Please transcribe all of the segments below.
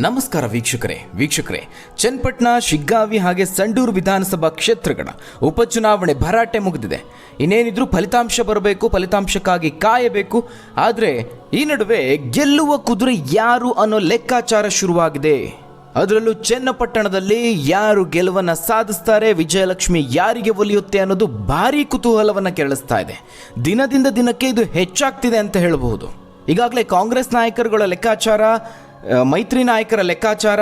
ನಮಸ್ಕಾರ ವೀಕ್ಷಕರೇ ಚನ್ನಪಟ್ಟಣ ಶಿಗ್ಗಾವಿ ಹಾಗೆ ಸಂಡೂರು ವಿಧಾನಸಭಾ ಕ್ಷೇತ್ರಗಳ ಉಪಚುನಾವಣೆ ಭರಾಟೆ ಮುಗಿದಿದೆ. ಇನ್ನೇನಿದ್ರೂ ಫಲಿತಾಂಶ ಬರಬೇಕು, ಫಲಿತಾಂಶಕ್ಕಾಗಿ ಕಾಯಬೇಕು. ಆದರೆ ಈ ನಡುವೆ ಗೆಲ್ಲುವ ಕುದುರೆ ಯಾರು ಅನ್ನೋ ಲೆಕ್ಕಾಚಾರ ಶುರುವಾಗಿದೆ. ಅದರಲ್ಲೂ ಚನ್ನಪಟ್ಟಣದಲ್ಲಿ ಯಾರು ಗೆಲುವನ್ನು ಸಾಧಿಸ್ತಾರೆ, ವಿಜಯಲಕ್ಷ್ಮಿ ಯಾರಿಗೆ ಒಲಿಯುತ್ತೆ ಅನ್ನೋದು ಭಾರೀ ಕುತೂಹಲವನ್ನು ಕೆರಳಿಸ್ತಾ ಇದೆ. ದಿನದಿಂದ ದಿನಕ್ಕೆ ಇದು ಹೆಚ್ಚಾಗ್ತಿದೆ ಅಂತ ಹೇಳಬಹುದು. ಈಗಾಗಲೇ ಕಾಂಗ್ರೆಸ್ ನಾಯಕರುಗಳ ಲೆಕ್ಕಾಚಾರ, ಮೈತ್ರಿ ನಾಯಕರ ಲೆಕ್ಕಾಚಾರ,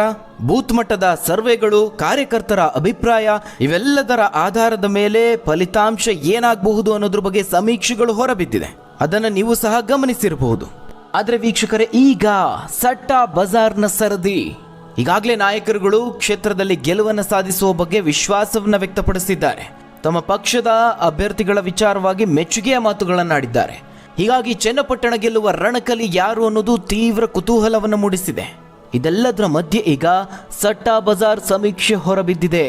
ಬೂತ್ ಮಟ್ಟದ ಸರ್ವೆಗಳು, ಕಾರ್ಯಕರ್ತರ ಅಭಿಪ್ರಾಯ ಇವೆಲ್ಲದರ ಆಧಾರದ ಮೇಲೆ ಫಲಿತಾಂಶ ಏನಾಗಬಹುದು ಅನ್ನೋದ್ರ ಬಗ್ಗೆ ಸಮೀಕ್ಷೆಗಳು ಹೊರಬಿದ್ದಿದೆ. ಅದನ್ನು ನೀವು ಸಹ ಗಮನಿಸಿರಬಹುದು. ಆದರೆ ವೀಕ್ಷಕರೇ, ಈಗ ಸಟ್ಟಾ ಬಜಾರ್ನ ಸರದಿ. ಈಗಾಗಲೇ ನಾಯಕರುಗಳು ಕ್ಷೇತ್ರದಲ್ಲಿ ಗೆಲುವನ್ನು ಸಾಧಿಸುವ ಬಗ್ಗೆ ವಿಶ್ವಾಸವನ್ನು ವ್ಯಕ್ತಪಡಿಸಿದ್ದಾರೆ. ತಮ್ಮ ಪಕ್ಷದ ಅಭ್ಯರ್ಥಿಗಳ ವಿಚಾರವಾಗಿ ಮೆಚ್ಚುಗೆಯ ಮಾತುಗಳನ್ನಾಡಿದ್ದಾರೆ. ಹೀಗಾಗಿ ಚನ್ನಪಟ್ಟಣ ಗೆಲ್ಲುವ ರಣಕಲಿ ಯಾರು ಅನ್ನೋದು ತೀವ್ರ ಕುತೂಹಲವನ್ನು ಮೂಡಿಸಿದೆ. ಇದೆಲ್ಲದರ ಮಧ್ಯೆ ಈಗ ಸಟ್ಟಾ ಬಜಾರ್ ಸಮೀಕ್ಷೆ ಹೊರಬಿದ್ದಿದೆ.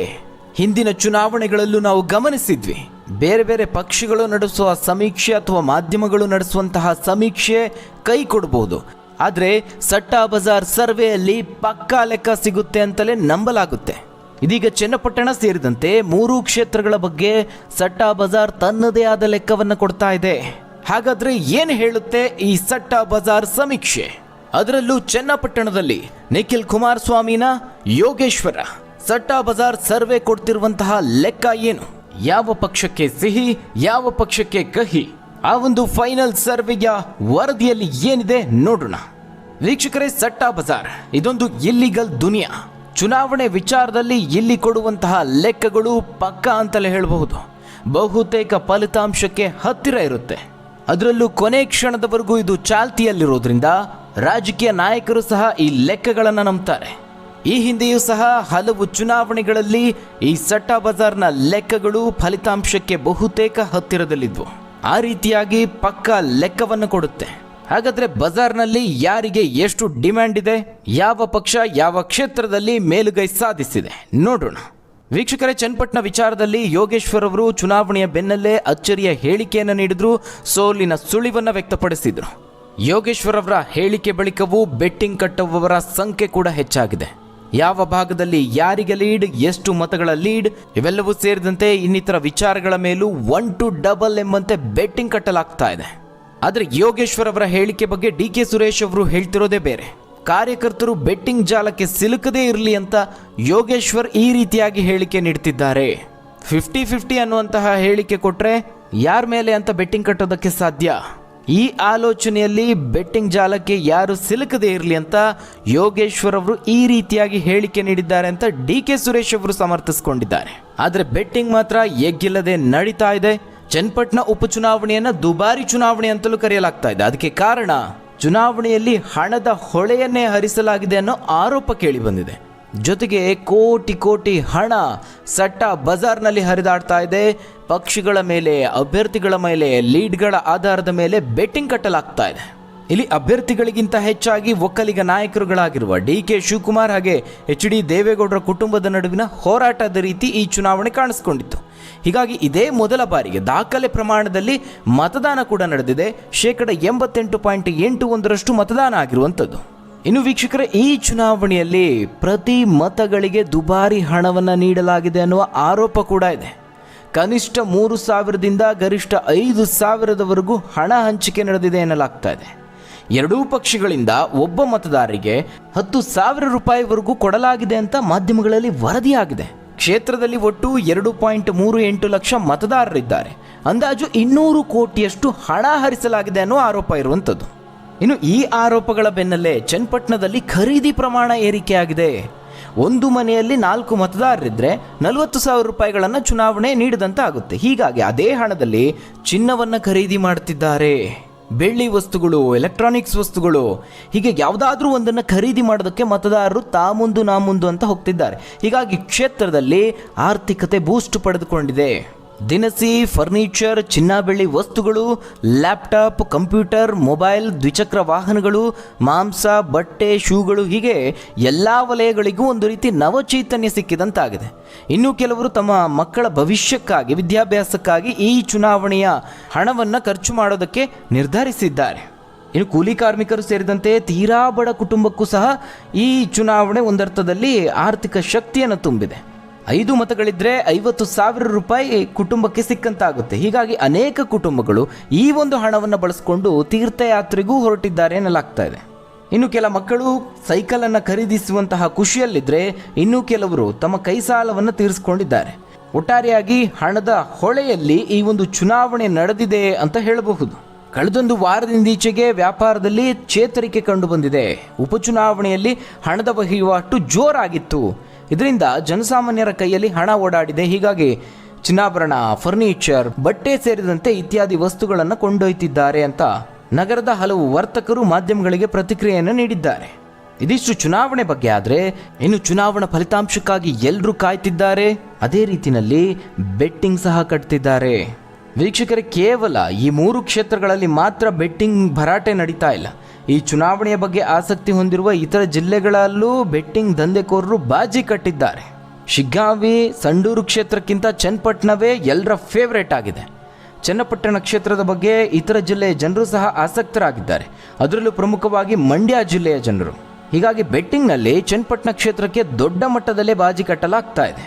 ಹಿಂದಿನ ಚುನಾವಣೆಗಳಲ್ಲೂ ನಾವು ಗಮನಿಸಿದ್ವಿ, ಬೇರೆ ಬೇರೆ ಪಕ್ಷಗಳು ನಡೆಸುವ ಸಮೀಕ್ಷೆ ಅಥವಾ ಮಾಧ್ಯಮಗಳು ನಡೆಸುವಂತಹ ಸಮೀಕ್ಷೆ ಕೈ ಕೊಡಬಹುದು. ಆದರೆ ಸಟ್ಟಾ ಬಜಾರ್ ಸರ್ವೆಯಲ್ಲಿ ಪಕ್ಕಾ ಲೆಕ್ಕ ಸಿಗುತ್ತೆ ಅಂತಲೇ ನಂಬಲಾಗುತ್ತೆ. ಇದೀಗ ಚನ್ನಪಟ್ಟಣ ಸೇರಿದಂತೆ 3 ಕ್ಷೇತ್ರಗಳ ಬಗ್ಗೆ ಸಟ್ಟಾ ಬಜಾರ್ ತನ್ನದೇ ಆದ ಲೆಕ್ಕವನ್ನು ಕೊಡ್ತಾ ಇದೆ. ಹಾಗಾದ್ರೆ ಏನು ಹೇಳುತ್ತೆ ಈ ಸಟ್ಟಾ ಬಜಾರ್ ಸಮೀಕ್ಷೆ? ಅದರಲ್ಲೂ ಚನ್ನಪಟ್ಟಣದಲ್ಲಿ ನಿಖಿಲ್ ಕುಮಾರಸ್ವಾಮಿನ ಯೋಗೇಶ್ವರ ಸಟ್ಟಾ ಬಜಾರ್ ಸರ್ವೆ ಕೊಡ್ತಿರುವಂತಹ ಲೆಕ್ಕ ಏನು? ಯಾವ ಪಕ್ಷಕ್ಕೆ ಸಿಹಿ, ಯಾವ ಪಕ್ಷಕ್ಕೆ ಕಹಿ? ಆ ಒಂದು ಫೈನಲ್ ಸರ್ವೆಯ ವರದಿಯಲ್ಲಿ ಏನಿದೆ ನೋಡೋಣ. ವೀಕ್ಷಕರೇ, ಸಟ್ಟಾ ಬಜಾರ್ ಇದೊಂದು ಇಲ್ಲಿಗಲ್ ದುನಿಯಾ. ಚುನಾವಣೆ ವಿಚಾರದಲ್ಲಿ ಇಲ್ಲಿ ಕೊಡುವಂತಹ ಲೆಕ್ಕಗಳು ಪಕ್ಕಾ ಅಂತಲೇ ಹೇಳಬಹುದು. ಬಹುತೇಕ ಫಲಿತಾಂಶಕ್ಕೆ ಹತ್ತಿರ ಇರುತ್ತೆ. ಅದರಲ್ಲೂ ಕೊನೆ ಕ್ಷಣದವರೆಗೂ ಇದು ಚಾಲ್ತಿಯಲ್ಲಿರೋದ್ರಿಂದ ರಾಜಕೀಯ ನಾಯಕರು ಸಹ ಈ ಲೆಕ್ಕಗಳನ್ನು ನಂಬ್ತಾರೆ. ಈ ಹಿಂದೆಯೂ ಸಹ ಹಲವು ಚುನಾವಣೆಗಳಲ್ಲಿ ಈ ಸಟ್ಟಾ ಬಜಾರ್ನ ಲೆಕ್ಕಗಳು ಫಲಿತಾಂಶಕ್ಕೆ ಬಹುತೇಕ ಹತ್ತಿರದಲ್ಲಿದ್ವು. ಆ ರೀತಿಯಾಗಿ ಪಕ್ಕಾ ಲೆಕ್ಕವನ್ನು ಕೊಡುತ್ತೆ. ಹಾಗಾದ್ರೆ ಬಜಾರ್ನಲ್ಲಿ ಯಾರಿಗೆ ಎಷ್ಟು ಡಿಮ್ಯಾಂಡ್ ಇದೆ, ಯಾವ ಪಕ್ಷ ಯಾವ ಕ್ಷೇತ್ರದಲ್ಲಿ ಮೇಲುಗೈ ಸಾಧಿಸಿದೆ ನೋಡೋಣ. ವೀಕ್ಷಕರೇ, ಚನ್ನಪಟ್ಟಣ ವಿಚಾರದಲ್ಲಿ ಯೋಗೇಶ್ವರ್ ಅವರು ಚುನಾವಣೆಯ ಬೆನ್ನಲ್ಲೇ ಅಚ್ಚರಿಯ ಹೇಳಿಕೆಯನ್ನು ನೀಡಿದ್ರು, ಸೋಲಿನ ಸುಳಿವನ್ನು ವ್ಯಕ್ತಪಡಿಸಿದ್ರು. ಯೋಗೇಶ್ವರ್ ಅವರ ಹೇಳಿಕೆ ಬಳಿಕವೂ ಬೆಟ್ಟಿಂಗ್ ಕಟ್ಟುವವರ ಸಂಖ್ಯೆ ಕೂಡ ಹೆಚ್ಚಾಗಿದೆ. ಯಾವ ಭಾಗದಲ್ಲಿ ಯಾರಿಗೆ ಲೀಡ್, ಎಷ್ಟು ಮತಗಳ ಲೀಡ್, ಇವೆಲ್ಲವೂ ಸೇರಿದಂತೆ ಇನ್ನಿತರ ವಿಚಾರಗಳ ಮೇಲೂ 1 to 2 ಎಂಬಂತೆ ಬೆಟ್ಟಿಂಗ್ ಕಟ್ಟಲಾಗ್ತಾ ಇದೆ. ಆದರೆ ಯೋಗೇಶ್ವರ್ ಅವರ ಹೇಳಿಕೆ ಬಗ್ಗೆ ಡಿ.ಕೆ. ಸುರೇಶ್ ಅವರು ಹೇಳ್ತಿರೋದೇ ಬೇರೆ. ಕಾರ್ಯಕರ್ತರು ಬೆಟ್ಟಿಂಗ್ ಜಾಲಕ್ಕೆ ಸಿಲುಕದೇ ಇರಲಿ ಅಂತ ಯೋಗೇಶ್ವರ್ ಈ ರೀತಿಯಾಗಿ ಹೇಳಿಕೆ ನೀಡ್ತಿದ್ದಾರೆ. 50-50 ಅನ್ನುವಂತಹ ಹೇಳಿಕೆ ಕೊಟ್ಟರೆ ಯಾರ ಮೇಲೆ ಅಂತ ಬೆಟ್ಟಿಂಗ್ ಕಟ್ಟೋದಕ್ಕೆ ಸಾಧ್ಯ? ಈ ಆಲೋಚನೆಯಲ್ಲಿ ಬೆಟ್ಟಿಂಗ್ ಜಾಲಕ್ಕೆ ಯಾರು ಸಿಲುಕದೇ ಇರಲಿ ಅಂತ ಯೋಗೇಶ್ವರ್ ಅವರು ಈ ರೀತಿಯಾಗಿ ಹೇಳಿಕೆ ನೀಡಿದ್ದಾರೆ ಅಂತ ಡಿ.ಕೆ. ಸುರೇಶ್ ಅವರು ಸಮರ್ಥಿಸಿಕೊಂಡಿದ್ದಾರೆ. ಆದರೆ ಬೆಟ್ಟಿಂಗ್ ಮಾತ್ರ ಎಗ್ಗಿಲ್ಲದೆ ನಡೀತಾ ಇದೆ. ಚನ್ನಪಟ್ಟಣ ಉಪಚುನಾವಣೆಯನ್ನು ದುಬಾರಿ ಚುನಾವಣೆ ಅಂತಲೂ ಕರೆಯಲಾಗ್ತಾ ಇದೆ. ಅದಕ್ಕೆ ಕಾರಣ ಚುನಾವಣೆಯಲ್ಲಿ ಹಣದ ಹೊಳೆಯನ್ನೇ ಹರಿಸಲಾಗಿದೆ ಅನ್ನೋ ಆರೋಪ ಕೇಳಿ ಬಂದಿದೆ. ಜೊತೆಗೆ ಕೋಟಿ ಹಣ ಸಟ್ಟಾ ಬಜಾರ್ನಲ್ಲಿ ಹರಿದಾಡ್ತಾ ಇದೆ. ಪಕ್ಷಗಳ ಮೇಲೆ, ಅಭ್ಯರ್ಥಿಗಳ ಮೇಲೆ, ಲೀಡ್ಗಳ ಆಧಾರದ ಮೇಲೆ ಬೆಟ್ಟಿಂಗ್ ಕಟ್ಟಲಾಗ್ತಾ ಇದೆ. ಇಲ್ಲಿ ಅಭ್ಯರ್ಥಿಗಳಿಗಿಂತ ಹೆಚ್ಚಾಗಿ ಒಕ್ಕಲಿಗ ನಾಯಕರುಗಳಾಗಿರುವ ಡಿ.ಕೆ. ಶಿವಕುಮಾರ್ ಹಾಗೆ ಎಚ್.ಡಿ. ದೇವೇಗೌಡರ ಕುಟುಂಬದ ನಡುವಿನ ಹೋರಾಟದ ರೀತಿ ಈ ಚುನಾವಣೆ ಕಾಣಿಸ್ಕೊಂಡಿತ್ತು. ಹೀಗಾಗಿ ಇದೇ ಮೊದಲ ಬಾರಿಗೆ ದಾಖಲೆ ಪ್ರಮಾಣದಲ್ಲಿ ಮತದಾನ ಕೂಡ ನಡೆದಿದೆ. 88.81% ಮತದಾನ ಆಗಿರುವಂಥದ್ದು. ಇನ್ನು ವೀಕ್ಷಕರೇ, ಈ ಚುನಾವಣೆಯಲ್ಲಿ ಪ್ರತಿ ಮತಗಳಿಗೆ ದುಬಾರಿ ಹಣವನ್ನು ನೀಡಲಾಗಿದೆ ಅನ್ನುವ ಆರೋಪ ಕೂಡ ಇದೆ. ಕನಿಷ್ಠ 3,000ದಿಂದ ಗರಿಷ್ಠ 5,000ದವರೆಗೂ ಹಣ ಹಂಚಿಕೆ ನಡೆದಿದೆ ಎನ್ನಲಾಗ್ತಾ ಇದೆ. ಎರಡೂ ಪಕ್ಷಗಳಿಂದ ಒಬ್ಬ ಮತದಾರರಿಗೆ 10,000 ರೂಪಾಯಿವರೆಗೂ ಕೊಡಲಾಗಿದೆ ಅಂತ ಮಾಧ್ಯಮಗಳಲ್ಲಿ ವರದಿಯಾಗಿದೆ. ಕ್ಷೇತ್ರದಲ್ಲಿ ಒಟ್ಟು 2.38 ಲಕ್ಷ ಮತದಾರರಿದ್ದಾರೆ. ಅಂದಾಜು 200 ಕೋಟಿಯಷ್ಟು ಹಣ ಹರಿಸಲಾಗಿದೆ ಅನ್ನೋ ಆರೋಪ ಇರುವಂಥದ್ದು. ಇನ್ನು ಈ ಆರೋಪಗಳ ಬೆನ್ನಲ್ಲೇ ಚನ್ನಪಟ್ಟಣದಲ್ಲಿ ಖರೀದಿ ಪ್ರಮಾಣ ಏರಿಕೆಯಾಗಿದೆ. ಒಂದು ಮನೆಯಲ್ಲಿ 4 ಮತದಾರರಿದ್ದರೆ 40,000 ರೂಪಾಯಿಗಳನ್ನು ಚುನಾವಣೆ ನೀಡಿದಂತೆ ಆಗುತ್ತೆ. ಹೀಗಾಗಿ ಅದೇ ಹಣದಲ್ಲಿ ಚಿನ್ನವನ್ನು ಖರೀದಿ ಮಾಡ್ತಿದ್ದಾರೆ. ಬೆಳ್ಳಿ ವಸ್ತುಗಳು, ಎಲೆಕ್ಟ್ರಾನಿಕ್ಸ್ ವಸ್ತುಗಳು, ಹೀಗೆ ಯಾವುದಾದ್ರೂ ಒಂದನ್ನು ಖರೀದಿ ಮಾಡೋದಕ್ಕೆ ಮತದಾರರು ಮುಂದು ನಾ ಮುಂದು ಅಂತ ಹೋಗ್ತಿದ್ದಾರೆ. ಹೀಗಾಗಿ ಕ್ಷೇತ್ರದಲ್ಲಿ ಆರ್ಥಿಕತೆ ಬೂಸ್ಟ್ ಪಡೆದುಕೊಂಡಿದೆ. ದಿನಸಿ, ಫರ್ನಿಚರ್, ಚಿನ್ನ ಬೆಳ್ಳಿ ವಸ್ತುಗಳು, ಲ್ಯಾಪ್ಟಾಪ್, ಕಂಪ್ಯೂಟರ್, ಮೊಬೈಲ್, ದ್ವಿಚಕ್ರ ವಾಹನಗಳು, ಮಾಂಸ, ಬಟ್ಟೆ, ಶೂಗಳು, ಹೀಗೆ ಎಲ್ಲ ವಲಯಗಳಿಗೂ ಒಂದು ರೀತಿ ನವಚೈತನ್ಯ ಸಿಕ್ಕಿದಂತಾಗಿದೆ. ಇನ್ನು ಕೆಲವರು ತಮ್ಮ ಮಕ್ಕಳ ಭವಿಷ್ಯಕ್ಕಾಗಿ, ವಿದ್ಯಾಭ್ಯಾಸಕ್ಕಾಗಿ ಈ ಚುನಾವಣೆಯ ಹಣವನ್ನು ಖರ್ಚು ಮಾಡೋದಕ್ಕೆ ನಿರ್ಧರಿಸಿದ್ದಾರೆ. ಇನ್ನು ಕೂಲಿ ಕಾರ್ಮಿಕರು ಸೇರಿದಂತೆ ತೀರಾ ಬಡ ಕುಟುಂಬಕ್ಕೂ ಸಹ ಈ ಚುನಾವಣೆ ಒಂದರ್ಥದಲ್ಲಿ ಆರ್ಥಿಕ ಶಕ್ತಿಯನ್ನು ತುಂಬಿದೆ. 5 ಮತಗಳಿದ್ರೆ 50,000 ರೂಪಾಯಿ ಕುಟುಂಬಕ್ಕೆ ಸಿಕ್ಕಂತಾಗುತ್ತೆ. ಹೀಗಾಗಿ ಅನೇಕ ಕುಟುಂಬಗಳು ಈ ಒಂದು ಹಣವನ್ನು ಬಳಸಿಕೊಂಡು ತೀರ್ಥಯಾತ್ರೆಗೂ ಹೊರಟಿದ್ದಾರೆ ಎನ್ನಲಾಗ್ತಾ ಇದೆ. ಇನ್ನು ಕೆಲ ಮಕ್ಕಳು ಸೈಕಲನ್ನು ಖರೀದಿಸುವಂತಹ ಖುಷಿಯಲ್ಲಿದ್ದರೆ ಇನ್ನು ಕೆಲವರು ತಮ್ಮ ಕೈ ಸಾಲವನ್ನು ತೀರಿಸಿಕೊಂಡಿದ್ದಾರೆ. ಒಟ್ಟಾರೆಯಾಗಿ ಹಣದ ಹೊಳೆಯಲ್ಲಿ ಈ ಒಂದು ಚುನಾವಣೆ ನಡೆದಿದೆ ಅಂತ ಹೇಳಬಹುದು. ಕಳೆದೊಂದು ವಾರದಿಂದೀಚೆಗೆ ವ್ಯಾಪಾರದಲ್ಲಿ ಚೇತರಿಕೆ ಕಂಡು ಬಂದಿದೆ. ಉಪಚುನಾವಣೆಯಲ್ಲಿ ಹಣದ ವಹಿವಾಟು ಜೋರಾಗಿತ್ತು. ಇದರಿಂದ ಜನಸಾಮಾನ್ಯರ ಕೈಯಲ್ಲಿ ಹಣ ಓಡಾಡಿದೆ. ಹೀಗಾಗಿ ಚಿನ್ನಾಭರಣ, ಫರ್ನಿಚರ್, ಬಟ್ಟೆ ಸೇರಿದಂತೆ ಇತ್ಯಾದಿ ವಸ್ತುಗಳನ್ನು ಕೊಂಡೊಯ್ತಿದ್ದಾರೆ ಅಂತ ನಗರದ ಹಲವು ವರ್ತಕರು ಮಾಧ್ಯಮಗಳಿಗೆ ಪ್ರತಿಕ್ರಿಯೆಯನ್ನು ನೀಡಿದ್ದಾರೆ. ಇದಿಷ್ಟು ಚುನಾವಣೆ ಬಗ್ಗೆ. ಆದರೆ ಇನ್ನು ಚುನಾವಣಾ ಫಲಿತಾಂಶಕ್ಕಾಗಿ ಎಲ್ಲರೂ ಕಾಯ್ತಿದ್ದಾರೆ. ಅದೇ ರೀತಿಯಲ್ಲಿ ಬೆಟ್ಟಿಂಗ್ ಸಹ ಕಟ್ತಿದ್ದಾರೆ. ವೀಕ್ಷಕರೇ, ಕೇವಲ ಈ 3 ಕ್ಷೇತ್ರಗಳಲ್ಲಿ ಮಾತ್ರ ಬೆಟ್ಟಿಂಗ್ ಭರಾಟೆ ನಡೀತಾ ಇಲ್ಲ. ಈ ಚುನಾವಣೆಯ ಬಗ್ಗೆ ಆಸಕ್ತಿ ಹೊಂದಿರುವ ಇತರ ಜಿಲ್ಲೆಗಳಲ್ಲೂ ಬೆಟ್ಟಿಂಗ್ ದಂಧೆಕೋರರು ಬಾಜಿ ಕಟ್ಟಿದ್ದಾರೆ. ಶಿಗ್ಗಾಂವಿ, ಸಂಡೂರು ಕ್ಷೇತ್ರಕ್ಕಿಂತ ಚನ್ನಪಟ್ಟಣವೇ ಎಲ್ಲರ ಫೇವರೇಟ್ ಆಗಿದೆ. ಚನ್ನಪಟ್ಟಣ ಕ್ಷೇತ್ರದ ಬಗ್ಗೆ ಇತರ ಜಿಲ್ಲೆಯ ಜನರು ಸಹ ಆಸಕ್ತರಾಗಿದ್ದಾರೆ. ಅದರಲ್ಲೂ ಪ್ರಮುಖವಾಗಿ ಮಂಡ್ಯ ಜಿಲ್ಲೆಯ ಜನರು. ಹೀಗಾಗಿ ಬೆಟ್ಟಿಂಗ್ನಲ್ಲಿ ಚನ್ನಪಟ್ಟಣ ಕ್ಷೇತ್ರಕ್ಕೆ ದೊಡ್ಡ ಮಟ್ಟದಲ್ಲೇ ಬಾಜಿ ಕಟ್ಟಲಾಗ್ತಾ ಇದೆ.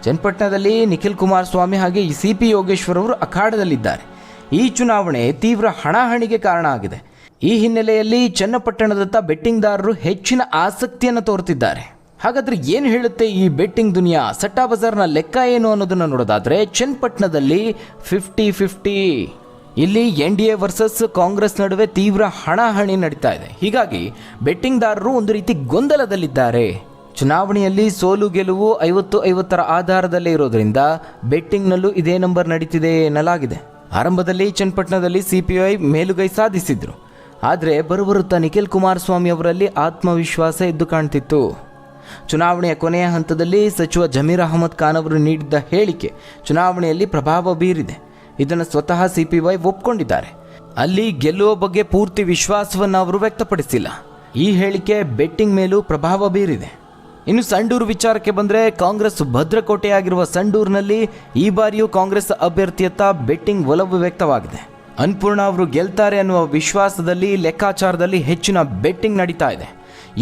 ಚನ್ನಪಟ್ಟಣದಲ್ಲಿ ನಿಖಿಲ್ ಕುಮಾರಸ್ವಾಮಿ ಹಾಗೆ CP ಯೋಗೇಶ್ವರ್ ಅವರು ಅಖಾಡದಲ್ಲಿದ್ದಾರೆ. ಈ ಚುನಾವಣೆ ತೀವ್ರ ಹಣಾಹಣಿಗೆ ಕಾರಣ ಆಗಿದೆ. ಈ ಹಿನ್ನೆಲೆಯಲ್ಲಿ ಚನ್ನಪಟ್ಟಣದತ್ತ ಬೆಟ್ಟಿಂಗ್ದಾರರು ಹೆಚ್ಚಿನ ಆಸಕ್ತಿಯನ್ನು ತೋರುತ್ತಿದ್ದಾರೆ. ಹಾಗಾದರೆ ಏನು ಹೇಳುತ್ತೆ ಈ ಬೆಟ್ಟಿಂಗ್ ದುನಿಯಾ? ಸಟ್ಟಾ ಬಜಾರ್ನ ಲೆಕ್ಕ ಏನು ಅನ್ನೋದನ್ನು ನೋಡೋದಾದರೆ ಚನ್ನಪಟ್ಟಣದಲ್ಲಿ 50-50. ಇಲ್ಲಿ NDA ವರ್ಸಸ್ ಕಾಂಗ್ರೆಸ್ ನಡುವೆ ತೀವ್ರ ಹಣಾಹಣಿ ನಡೀತಾ ಇದೆ. ಹೀಗಾಗಿ ಬೆಟ್ಟಿಂಗ್ದಾರರು ಒಂದು ರೀತಿ ಗೊಂದಲದಲ್ಲಿದ್ದಾರೆ. ಚುನಾವಣೆಯಲ್ಲಿ ಸೋಲು ಗೆಲುವು 50-50ರ ಆಧಾರದಲ್ಲೇ ಇರೋದ್ರಿಂದ ಬೆಟ್ಟಿಂಗ್ನಲ್ಲೂ ಇದೇ ನಂಬರ್ ನಡೀತಿದೆ ಎನ್ನಲಾಗಿದೆ. ಆರಂಭದಲ್ಲಿ ಚನ್ನಪಟ್ಟಣದಲ್ಲಿ CPI ಮೇಲುಗೈ ಸಾಧಿಸಿದ್ರು. ಆದರೆ ಬರುಬರುತ್ತಾ ನಿಖಿಲ್ ಕುಮಾರಸ್ವಾಮಿ ಅವರಲ್ಲಿ ಆತ್ಮವಿಶ್ವಾಸ ಎದ್ದು ಕಾಣ್ತಿತ್ತು. ಚುನಾವಣೆಯ ಕೊನೆಯ ಹಂತದಲ್ಲಿ ಸಚಿವ ಜಮೀರ್ ಅಹಮದ್ ಖಾನ್ ಅವರು ನೀಡಿದ್ದ ಹೇಳಿಕೆ ಚುನಾವಣೆಯಲ್ಲಿ ಪ್ರಭಾವ ಬೀರಿದೆ. ಇದನ್ನು ಸ್ವತಃ CPI ಒಪ್ಕೊಂಡಿದ್ದಾರೆ. ಅಲ್ಲಿ ಗೆಲ್ಲುವ ಬಗ್ಗೆ ಪೂರ್ತಿ ವಿಶ್ವಾಸವನ್ನು ಅವರು ವ್ಯಕ್ತಪಡಿಸಿಲ್ಲ. ಈ ಹೇಳಿಕೆ ಬೆಟ್ಟಿಂಗ್ ಮೇಲೂ ಪ್ರಭಾವ ಬೀರಿದೆ. ಇನ್ನು ಸಂಡೂರು ವಿಚಾರಕ್ಕೆ ಬಂದರೆ ಕಾಂಗ್ರೆಸ್ ಭದ್ರಕೋಟೆಯಾಗಿರುವ ಸಂಡೂರಿನಲ್ಲಿ ಈ ಬಾರಿಯೂ ಕಾಂಗ್ರೆಸ್ ಅಭ್ಯರ್ಥಿಯತ್ತ ಬೆಟ್ಟಿಂಗ್ ಒಲವು ವ್ಯಕ್ತವಾಗಿದೆ. ಅನ್ನಪೂರ್ಣ ಅವರು ಗೆಲ್ತಾರೆ ಅನ್ನುವ ವಿಶ್ವಾಸದಲ್ಲಿ, ಲೆಕ್ಕಾಚಾರದಲ್ಲಿ ಹೆಚ್ಚಿನ ಬೆಟ್ಟಿಂಗ್ ನಡೀತಾ ಇದೆ.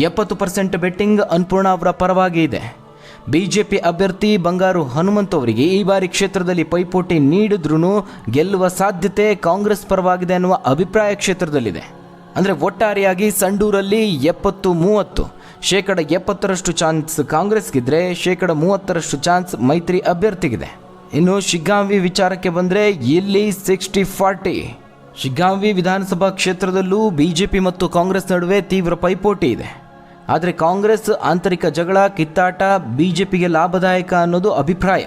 70% ಬೆಟ್ಟಿಂಗ್ ಅನ್ನಪೂರ್ಣ ಅವರ ಪರವಾಗಿ ಇದೆ. BJP ಅಭ್ಯರ್ಥಿ ಬಂಗಾರು ಹನುಮಂತ್ ಅವರಿಗೆ ಈ ಬಾರಿ ಕ್ಷೇತ್ರದಲ್ಲಿ ಪೈಪೋಟಿ ನೀಡಿದ್ರೂ ಗೆಲ್ಲುವ ಸಾಧ್ಯತೆ ಕಾಂಗ್ರೆಸ್ ಪರವಾಗಿದೆ ಅನ್ನುವ ಅಭಿಪ್ರಾಯ ಕ್ಷೇತ್ರದಲ್ಲಿದೆ. ಅಂದರೆ ಒಟ್ಟಾರೆಯಾಗಿ ಸಂಡೂರಲ್ಲಿ 70-30, 70% ಚಾನ್ಸ್ ಕಾಂಗ್ರೆಸ್ಗಿದ್ರೆ 30% ಚಾನ್ಸ್ ಮೈತ್ರಿ ಅಭ್ಯರ್ಥಿಗಿದೆ. ಇನ್ನು ಶಿಗ್ಗಾಂವಿ ವಿಚಾರಕ್ಕೆ ಬಂದರೆ ಇಲ್ಲಿ 60-40. ಶಿಗ್ಗಾಂವಿ ವಿಧಾನಸಭಾ ಕ್ಷೇತ್ರದಲ್ಲೂ BJP ಮತ್ತು ಕಾಂಗ್ರೆಸ್ ನಡುವೆ ತೀವ್ರ ಪೈಪೋಟಿ ಇದೆ. ಆದರೆ ಕಾಂಗ್ರೆಸ್ ಆಂತರಿಕ ಜಗಳ, ಕಿತ್ತಾಟ BJPಗೆ ಲಾಭದಾಯಕ ಅನ್ನೋದು ಅಭಿಪ್ರಾಯ.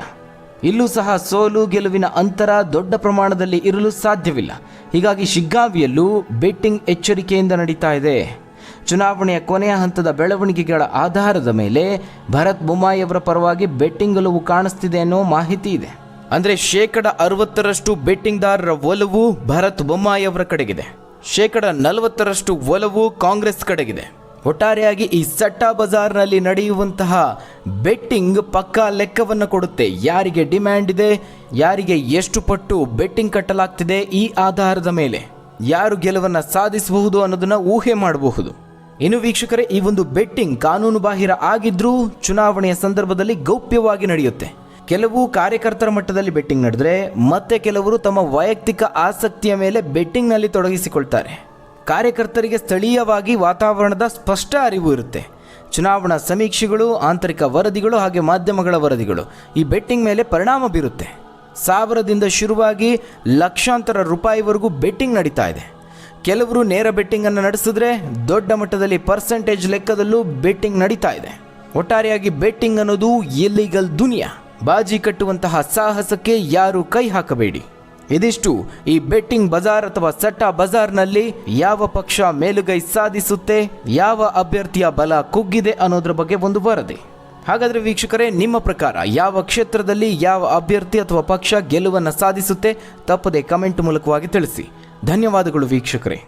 ಇಲ್ಲೂ ಸಹ ಸೋಲು ಗೆಲುವಿನ ಅಂತರ ದೊಡ್ಡ ಪ್ರಮಾಣದಲ್ಲಿ ಇರಲು ಸಾಧ್ಯವಿಲ್ಲ. ಹೀಗಾಗಿ ಶಿಗ್ಗಾಂವಿಯಲ್ಲೂ ಬೆಟ್ಟಿಂಗ್ ಎಚ್ಚರಿಕೆಯಿಂದ ನಡೀತಾ ಇದೆ. ಚುನಾವಣೆಯ ಕೊನೆಯ ಹಂತದ ಬೆಳವಣಿಗೆಗಳ ಆಧಾರದ ಮೇಲೆ ಭರತ್ ಬೊಮ್ಮಾಯಿ ಅವರ ಪರವಾಗಿ ಬೆಟ್ಟಿಂಗ್ ಒಲವು ಕಾಣಿಸ್ತಿದೆ ಅನ್ನೋ ಮಾಹಿತಿ ಇದೆ. ಅಂದರೆ 60% ಬೆಟ್ಟಿಂಗ್ದಾರರ ಒಲವು ಭರತ್ ಬೊಮ್ಮಾಯಿ ಅವರ ಕಡೆಗಿದೆ, 40% ಒಲವು ಕಾಂಗ್ರೆಸ್ ಕಡೆಗಿದೆ. ಒಟ್ಟಾರೆಯಾಗಿ ಈ ಸಟ್ಟಾ ಬಜಾರ್ನಲ್ಲಿ ನಡೆಯುವಂತಹ ಬೆಟ್ಟಿಂಗ್ ಪಕ್ಕಾ ಲೆಕ್ಕವನ್ನು ಕೊಡುತ್ತೆ. ಯಾರಿಗೆ ಡಿಮ್ಯಾಂಡ್ ಇದೆ, ಯಾರಿಗೆ ಎಷ್ಟು ಪಟ್ಟು ಬೆಟ್ಟಿಂಗ್ ಕಟ್ಟಲಾಗ್ತಿದೆ, ಈ ಆಧಾರದ ಮೇಲೆ ಯಾರು ಗೆಲುವನ್ನು ಸಾಧಿಸಬಹುದು ಅನ್ನೋದನ್ನು ಊಹೆ ಮಾಡಬಹುದು. ಇನ್ನು ವೀಕ್ಷಕರೇ, ಈ ಒಂದು ಬೆಟ್ಟಿಂಗ್ ಕಾನೂನು ಬಾಹಿರ ಆಗಿದ್ರೂ ಚುನಾವಣೆಯ ಸಂದರ್ಭದಲ್ಲಿ ಗೌಪ್ಯವಾಗಿ ನಡೆಯುತ್ತೆ. ಕೆಲವು ಕಾರ್ಯಕರ್ತರ ಮಟ್ಟದಲ್ಲಿ ಬೆಟ್ಟಿಂಗ್ ನಡೆದರೆ ಮತ್ತೆ ಕೆಲವರು ತಮ್ಮ ವೈಯಕ್ತಿಕ ಆಸಕ್ತಿಯ ಮೇಲೆ ಬೆಟ್ಟಿಂಗ್ನಲ್ಲಿ ತೊಡಗಿಸಿಕೊಳ್ತಾರೆ. ಕಾರ್ಯಕರ್ತರಿಗೆ ಸ್ಥಳೀಯವಾಗಿ ವಾತಾವರಣದ ಸ್ಪಷ್ಟ ಅರಿವು ಇರುತ್ತೆ. ಚುನಾವಣಾ ಸಮೀಕ್ಷೆಗಳು, ಆಂತರಿಕ ವರದಿಗಳು ಹಾಗೆ ಮಾಧ್ಯಮಗಳ ವರದಿಗಳು ಈ ಬೆಟ್ಟಿಂಗ್ ಮೇಲೆ ಪರಿಣಾಮ ಬೀರುತ್ತೆ. 1000ದಿಂದ ಶುರುವಾಗಿ ಲಕ್ಷಾಂತರ ರೂಪಾಯಿವರೆಗೂ ಬೆಟ್ಟಿಂಗ್ ನಡೀತಾ ಇದೆ. ಕೆಲವರು ನೇರ ಬೆಟ್ಟಿಂಗನ್ನು ನಡೆಸಿದ್ರೆ ದೊಡ್ಡ ಮಟ್ಟದಲ್ಲಿ ಪರ್ಸೆಂಟೇಜ್ ಲೆಕ್ಕದಲ್ಲೂ ಬೆಟ್ಟಿಂಗ್ ನಡೀತಾ ಇದೆ. ಒಟ್ಟಾರೆಯಾಗಿ ಬೆಟ್ಟಿಂಗ್ ಅನ್ನೋದು ಇಲ್ಲೀಗಲ್ ದುನಿಯಾ. ಬಾಜಿ ಕಟ್ಟುವಂತಹ ಸಾಹಸಕ್ಕೆ ಯಾರು ಕೈ ಹಾಕಬೇಡಿ. ಇದಿಷ್ಟು ಈ ಬೆಟ್ಟಿಂಗ್ ಬಜಾರ್ ಅಥವಾ ಸಟ್ಟಾ ಬಜಾರ್ನಲ್ಲಿ ಯಾವ ಪಕ್ಷ ಮೇಲುಗೈ ಸಾಧಿಸುತ್ತೆ, ಯಾವ ಅಭ್ಯರ್ಥಿಯ ಬಲ ಕುಗ್ಗಿದೆ ಅನ್ನೋದ್ರ ಬಗ್ಗೆ ಒಂದು ವರದಿ. ಹಾಗಾದರೆ ವೀಕ್ಷಕರೇ, ನಿಮ್ಮ ಪ್ರಕಾರ ಯಾವ ಕ್ಷೇತ್ರದಲ್ಲಿ ಯಾವ ಅಭ್ಯರ್ಥಿ ಅಥವಾ ಪಕ್ಷ ಗೆಲುವನ್ನು ಸಾಧಿಸುತ್ತೆ? ತಪ್ಪದೆ ಕಮೆಂಟ್ ಮೂಲಕವಾಗಿ ತಿಳಿಸಿ. ಧನ್ಯವಾದಗಳು ವೀಕ್ಷಕರೇ.